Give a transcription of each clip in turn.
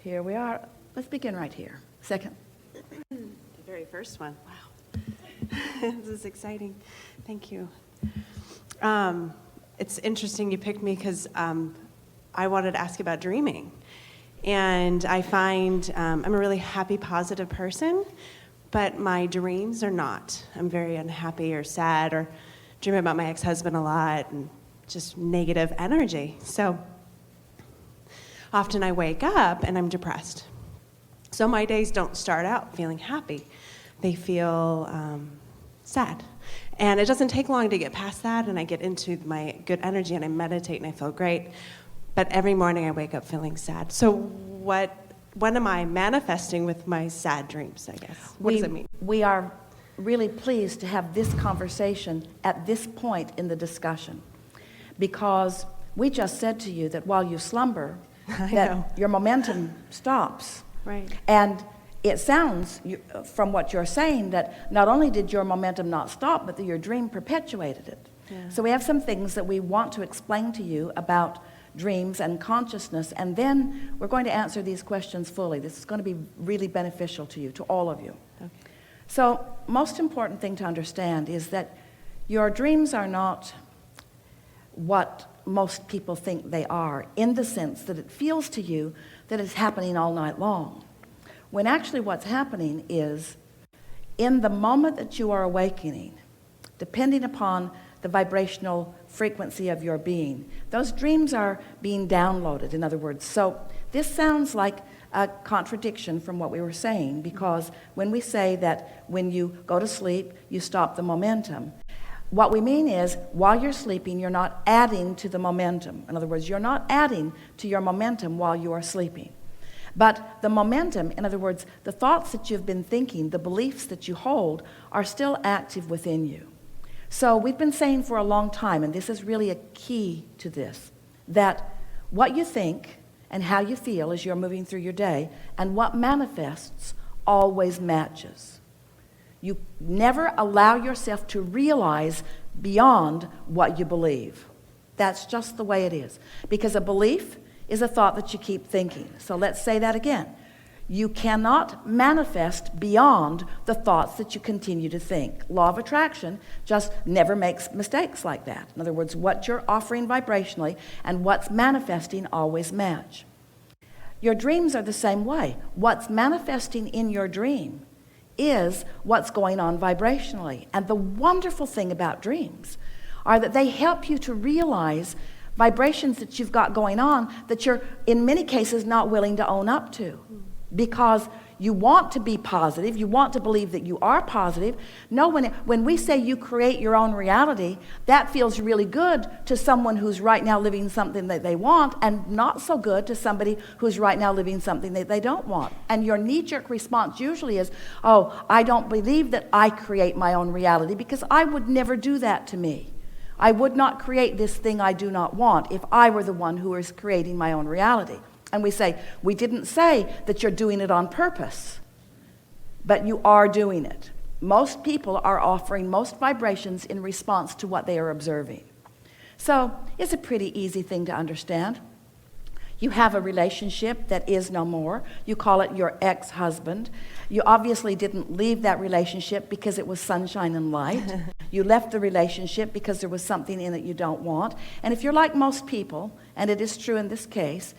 Here we are. Let's begin right here. Second. The very first one. Wow. This is exciting. Thank you. It's interesting you picked me because I wanted to ask about dreaming. And I find I'm a really happy, positive person, but my dreams are not. I'm very unhappy or sad or dream about my ex-husband a lot and just negative energy. So often I wake up and I'm depressed. So my days don't start out feeling happy. They feel sad. And it doesn't take long to get past that, and I get into my good energy and I meditate and I feel great. But every morning I wake up feeling sad. So what am I manifesting with my sad dreams, I guess? What does it mean? We are really pleased to have this conversation at this point in the discussion, because we just said to you that while you slumber, that your momentum stops. Right. And it sounds, from what you're saying, that not only did your momentum not stop, but that your dream perpetuated it. Yeah. So we have some things that we want to explain to you about dreams and consciousness, and then we're going to answer these questions fully. This is going to be really beneficial to you, to all of you. Okay. So, most important thing to understand is that your dreams are not what most people think they are, in the sense that it feels to you that it's happening all night long. When actually what's happening is, in the moment that you are awakening, depending upon the vibrational frequency of your being, those dreams are being downloaded, in other words. So this sounds like a contradiction from what we were saying, because when we say that when you go to sleep, you stop the momentum, what we mean is, while you're sleeping, you're not adding to the momentum. In other words, you're not adding to your momentum while you are sleeping. But the momentum, in other words, the thoughts that you've been thinking, the beliefs that you hold, are still active within you. So we've been saying for a long time, and this is really a key to this, that what you think and how you feel as you're moving through your day and what manifests always matches. You never allow yourself to realize beyond what you believe. That's just the way it is. Because a belief is a thought that you keep thinking. So let's say that again. You cannot manifest beyond the thoughts that you continue to think. Law of attraction just never makes mistakes like that. In other words, what you're offering vibrationally and what's manifesting always match. Your dreams are the same way. What's manifesting in your dream is what's going on vibrationally. And the wonderful thing about dreams are that they help you to realize vibrations that you've got going on that you're, in many cases, not willing to own up to. Because you want to be positive, you want to believe that you are positive. No, when we say you create your own reality, that feels really good to someone who's right now living something that they want, and not so good to somebody who's right now living something that they don't want. And your knee-jerk response usually is, oh, I don't believe that I create my own reality, because I would never do that to me. I would not create this thing I do not want if I were the one who is creating my own reality. And we say, we didn't say that you're doing it on purpose, but you are doing it. Most people are offering most vibrations in response to what they are observing. So it's a pretty easy thing to understand. You have a relationship that is no more. You call it your ex-husband. You obviously didn't leave that relationship because it was sunshine and light. You left the relationship because there was something in it you don't want. And if you're like most people, and it is true in this case,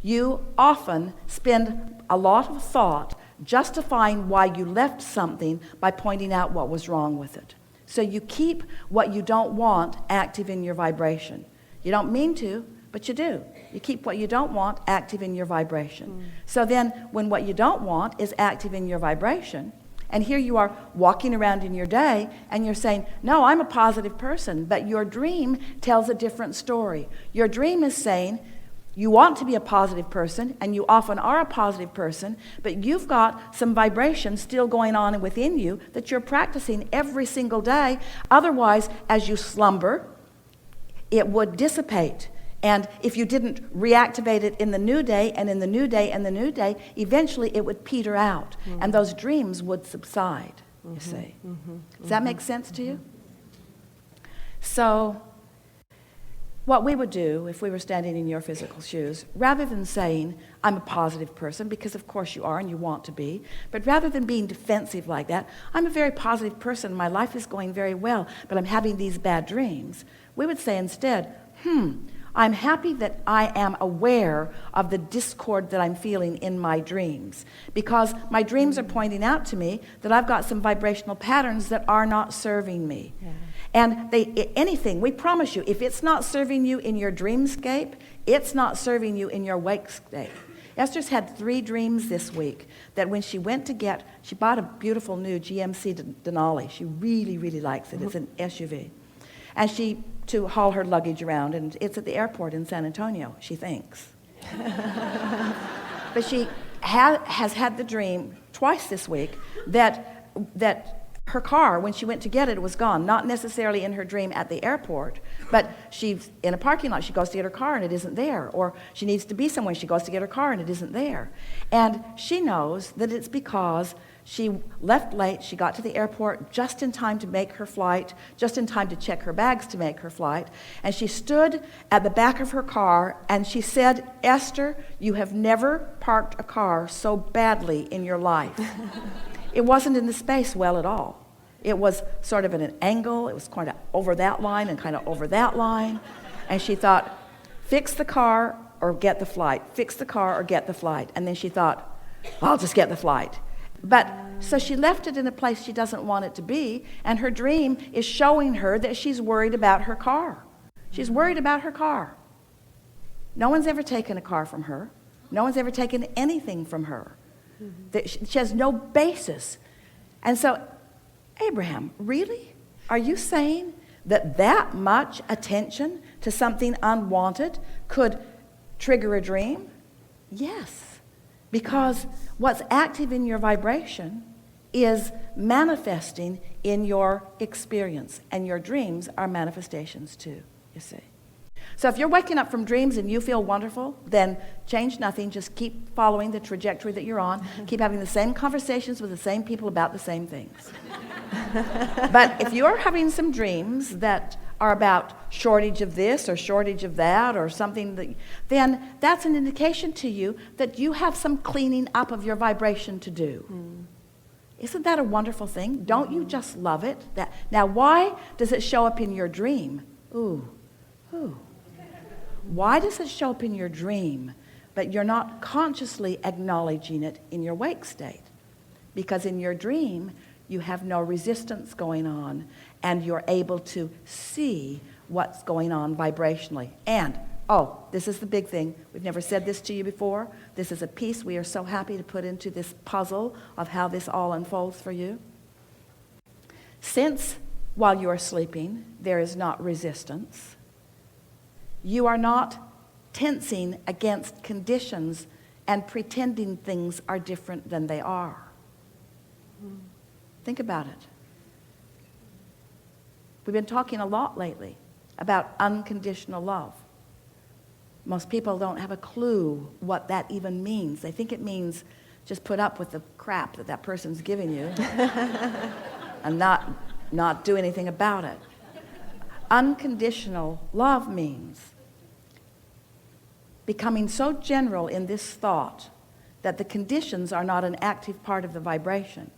you often spend a lot of thought justifying why you left something by pointing out what was wrong with it. So you keep what you don't want active in your vibration. You don't mean to, but you do. You keep what you don't want active in your vibration. So then when what you don't want is active in your vibration, and here you are walking around in your day and you're saying, no, I'm a positive person, but your dream tells a different story. Your dream is saying, you want to be a positive person, and you often are a positive person, but you've got some vibration still going on within you that you're practicing every single day. Otherwise, as you slumber, it would dissipate. And if you didn't reactivate it in the new day, and in the new day, and the new day, eventually it would peter out, and those dreams would subside, you see. Does that make sense to you? So what we would do if we were standing in your physical shoes, rather than saying, I'm a positive person, because of course you are and you want to be, but rather than being defensive like that, I'm a very positive person, my life is going very well, but I'm having these bad dreams, we would say instead, I'm happy that I am aware of the discord that I'm feeling in my dreams, because my dreams are pointing out to me that I've got some vibrational patterns that are not serving me. Yeah. And anything, we promise you, if it's not serving you in your dreamscape, it's not serving you in your wakescape. Esther's had 3 dreams this week that when she went to she bought a beautiful new GMC Denali. She really, really likes it. It's an SUV. And to haul her luggage around, and it's at the airport in San Antonio, she thinks. But she has had the dream twice this week that her car, when she went to get it, was gone. Not necessarily in her dream at the airport, but she's in a parking lot. She goes to get her car and it isn't there. Or she needs to be somewhere. She goes to get her car and it isn't there. And she knows that it's because she left late. She got to the airport just in time to make her flight, just in time to check her bags to make her flight. And she stood at the back of her car and she said, Esther, you have never parked a car so badly in your life. It wasn't in the space well at all. It was sort of at an angle. It was kind of over that line and kind of over that line. And she thought, fix the car or get the flight. Fix the car or get the flight. And then she thought, I'll just get the flight. But so she left it in a place she doesn't want it to be, and her dream is showing her that she's worried about her car. She's worried about her car. No one's ever taken a car from her. No one's ever taken anything from her. She has no basis. And so, Abraham, really? Are you saying that much attention to something unwanted could trigger a dream? Yes, because what's active in your vibration is manifesting in your experience, and your dreams are manifestations too, you see. So if you're waking up from dreams and you feel wonderful, then change nothing. Just keep following the trajectory that you're on. Keep having the same conversations with the same people about the same things. But if you're having some dreams that are about shortage of this or shortage of that or something, then that's an indication to you that you have some cleaning up of your vibration to do. Isn't that a wonderful thing? Don't you just love it? Now, why does it show up in your dream? Ooh. Why does it show up in your dream, but you're not consciously acknowledging it in your wake state? Because in your dream, you have no resistance going on, and you're able to see what's going on vibrationally. And, this is the big thing. We've never said this to you before. This is a piece we are so happy to put into this puzzle of how this all unfolds for you. Since, while you are sleeping, there is not resistance, you are not tensing against conditions and pretending things are different than they are. Think about it. We've been talking a lot lately about unconditional love. Most people don't have a clue what that even means. They think it means just put up with the crap that person's giving you and not do anything about it. Unconditional love means becoming so general in this thought that the conditions are not an active part of the vibration.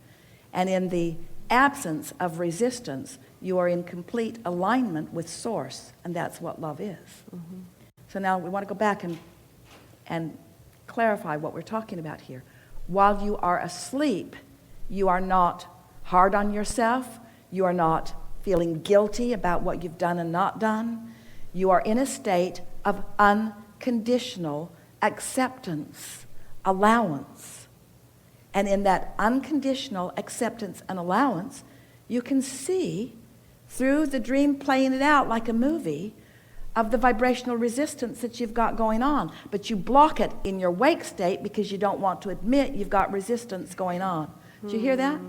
And in the absence of resistance, you are in complete alignment with Source, and that's what love is. So now we want to go back and clarify what we're talking about here. While you are asleep, you are not hard on yourself. You are not feeling guilty about what you've done and not done. You are in a state of unconditional acceptance, allowance. And in that unconditional acceptance and allowance, you can see through the dream playing it out like a movie of the vibrational resistance that you've got going on. But you block it in your wake state because you don't want to admit you've got resistance going on. Did you hear that?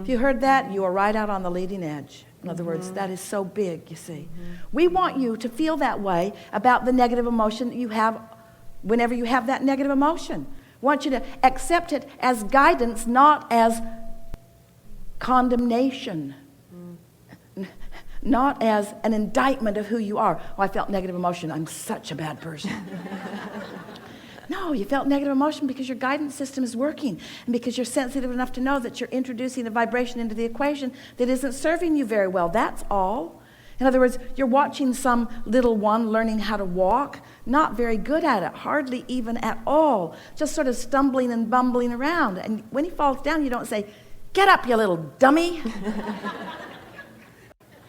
If you heard that, you are right out on the leading edge. In other words, that is so big, you see. We want you to feel that way about the negative emotion that you have whenever you have that negative emotion. We want you to accept it as guidance, not as condemnation. not as an indictment of who you are. Oh, I felt negative emotion. I'm such a bad person. No, you felt negative emotion because your guidance system is working and because you're sensitive enough to know that you're introducing a vibration into the equation that isn't serving you very well. That's all. In other words, you're watching some little one learning how to walk, not very good at it, hardly even at all, just sort of stumbling and bumbling around. And when he falls down, you don't say, "Get up, you little dummy."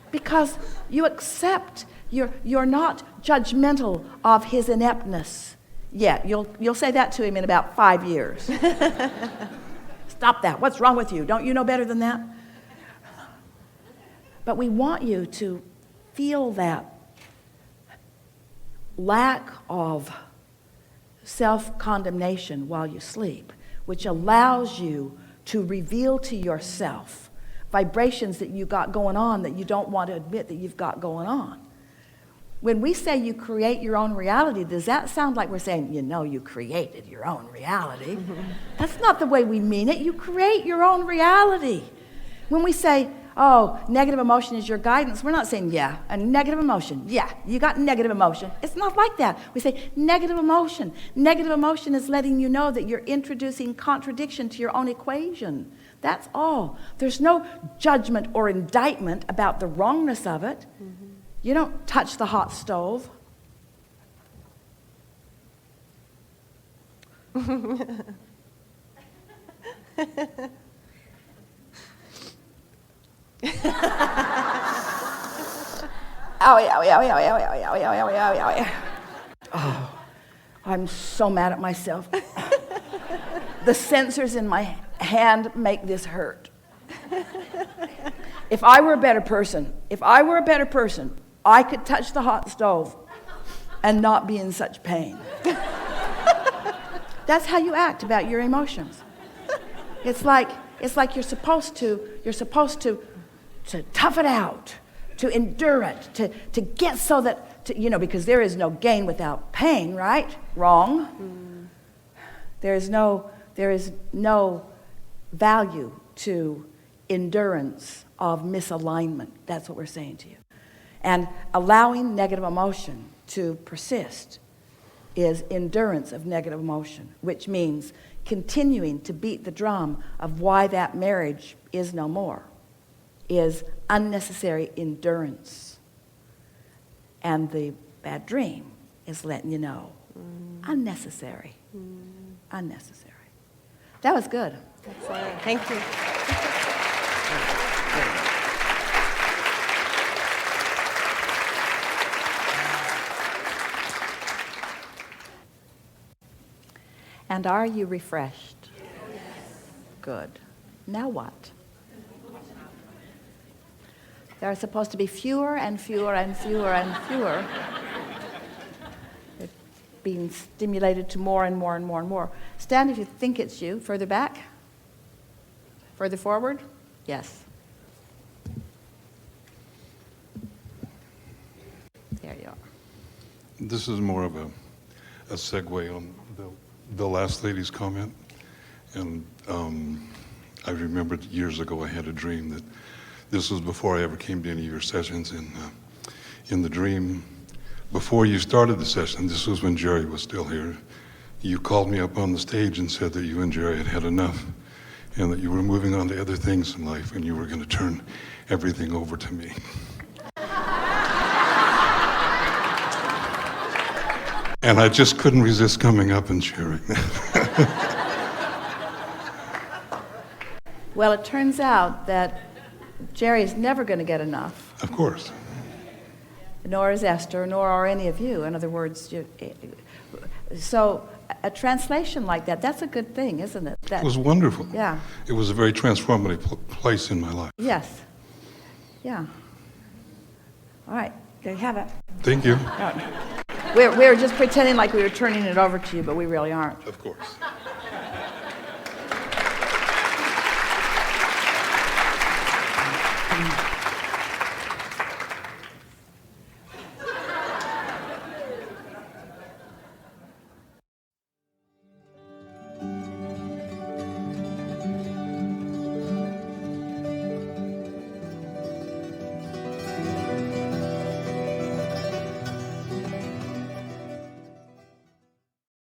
Because you accept, you're not judgmental of his ineptness. Yeah, you'll say that to him in about 5 years. Stop that. What's wrong with you? Don't you know better than that? But we want you to feel that lack of self-condemnation while you sleep, which allows you to reveal to yourself vibrations that you got going on that you don't want to admit that you've got going on. When we say you create your own reality, does that sound like we're saying, you created your own reality? That's not the way we mean it. You create your own reality. When we say, oh, negative emotion is your guidance, we're not saying, yeah, a negative emotion. Yeah, you got negative emotion. It's not like that. We say negative emotion. Negative emotion is letting you know that you're introducing contradiction to your own equation. That's all. There's no judgment or indictment about the wrongness of it. You don't touch the hot stove. Oh, I'm so mad at myself. The sensors in my hand make this hurt. If I were a better person, I could touch the hot stove and not be in such pain. That's how you act about your emotions. It's like you're supposed to tough it out, to endure it, to get so that, because there is no gain without pain, right? Wrong. There is no value to endurance of misalignment. That's what we're saying to you. And allowing negative emotion to persist is endurance of negative emotion, which means continuing to beat the drum of why that marriage is no more, is unnecessary endurance. And the bad dream is letting you know, unnecessary. Unnecessary. That was good. Excellent. Thank you. And are you refreshed? Yes. Good. Now what? There are supposed to be fewer and fewer and fewer and fewer. They're being stimulated to more and more and more and more. Stand if you think it's you. Further back? Further forward? Yes. There you are. This is more of a segue on the last lady's comment. And I remembered years ago I had a dream that this was before I ever came to any of your sessions. And in the dream, before you started the session, this was when Jerry was still here, you called me up on the stage and said that you and Jerry had had enough and that you were moving on to other things in life and you were going to turn everything over to me. And I just couldn't resist coming up and sharing that. Well, it turns out that Jerry is never going to get enough. Of course. Nor is Esther, nor are any of you. In other words, so a translation like that, that's a good thing, isn't it? It was wonderful. Yeah. It was a very transformative place in my life. Yes. Yeah. All right, there you have it. Thank you. We were just pretending like we were turning it over to you, but we really aren't. Of course.